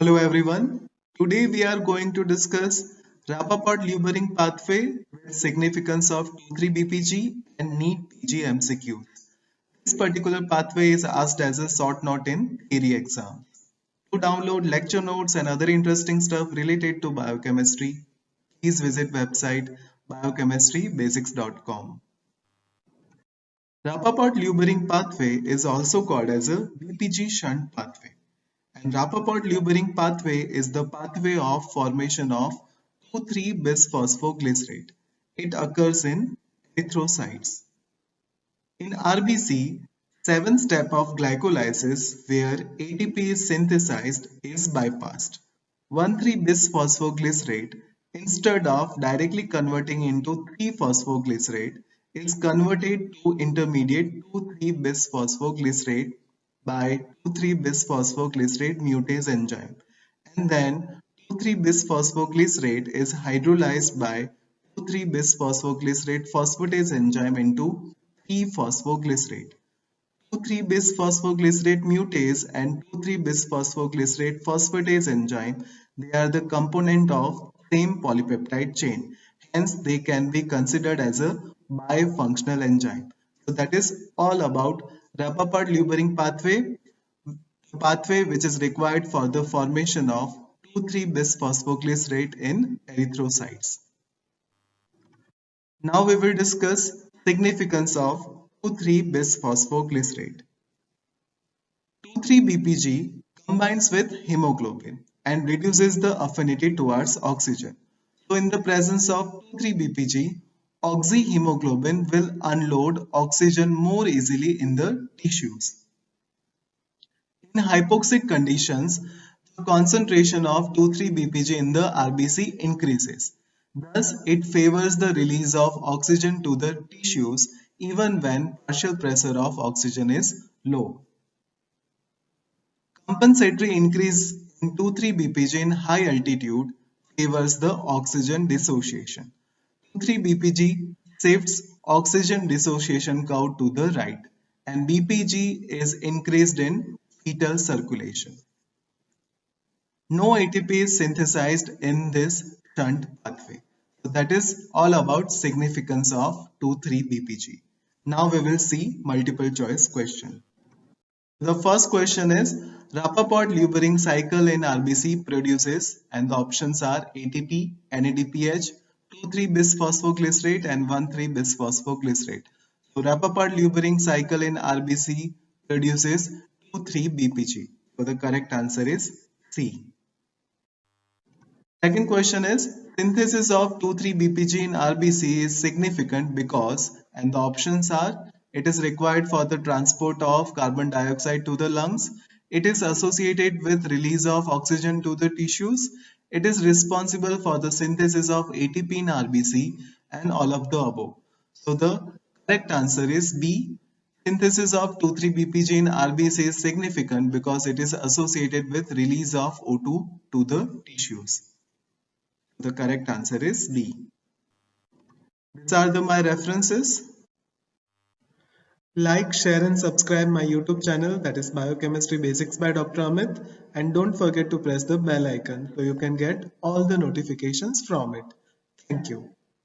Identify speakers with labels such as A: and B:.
A: Hello everyone. Today we are going to discuss Rappaport-Lubering pathway with significance of 23-BPG and NEET PG MCQ. This particular pathway is asked as a short note in theory exam. To download lecture notes and other interesting stuff related to biochemistry, please visit website biochemistrybasics.com. Rappaport-Lubering pathway is also called as a BPG shunt pathway. And Rappaport-Lubering pathway is the pathway of formation of 2,3-bisphosphoglycerate. It occurs in erythrocytes. In RBC, 7 step of glycolysis where ATP is synthesized is bypassed. 1,3-bisphosphoglycerate, instead of directly converting into 3-phosphoglycerate, is converted to intermediate 2,3-bisphosphoglycerate by 2,3-bisphosphoglycerate mutase enzyme, and then 2,3-bisphosphoglycerate is hydrolyzed by 2,3-bisphosphoglycerate phosphatase enzyme into 3-phosphoglycerate. 2,3-bisphosphoglycerate mutase and 2,3-bisphosphoglycerate phosphatase enzyme, they are the component of same polypeptide chain. Hence, they can be considered as a bifunctional enzyme. So that is all about Rappaport-Lubering pathway which is required for the formation of 2,3-bisphosphoglycerate in erythrocytes. Now we will discuss significance of 2,3-bisphosphoglycerate. 2,3-BPG combines with hemoglobin and reduces the affinity towards oxygen. So in the presence of 2,3-BPG, oxyhemoglobin will unload oxygen more easily in the tissues. In hypoxic conditions, the concentration of 2,3-BPG in the RBC increases. Thus, it favors the release of oxygen to the tissues even when partial pressure of oxygen is low. Compensatory increase in 2,3-BPG in high altitude favors the oxygen dissociation. 2,3-BPG shifts oxygen dissociation curve to the right, and BPG is increased in fetal circulation. No ATP is synthesized in this shunt pathway. So that is all about significance of 2,3-BPG. Now we will see multiple choice question. The first question is Rappaport-Lubering cycle in RBC produces, and the options are ATP, NADPH, 2,3-bisphosphoglycerate and 1,3-bisphosphoglycerate. So Rappaport-Lubering cycle in RBC produces 2,3-BPG. So the correct answer is C. Second question is synthesis of 2,3-BPG in RBC is significant because, and the options are, it is required for the transport of carbon dioxide to the lungs, it is associated with release of oxygen to the tissues, it is responsible for the synthesis of ATP in RBC, and all of the above. So the correct answer is B. Synthesis of 2,3-BPG in RBC is significant because it is associated with release of O2 to the tissues. The correct answer is B. These are my references. Like, share and subscribe my YouTube channel, that is Biochemistry Basics by Dr. Amit, and don't forget to press the bell icon so you can get all the notifications from it. Thank you.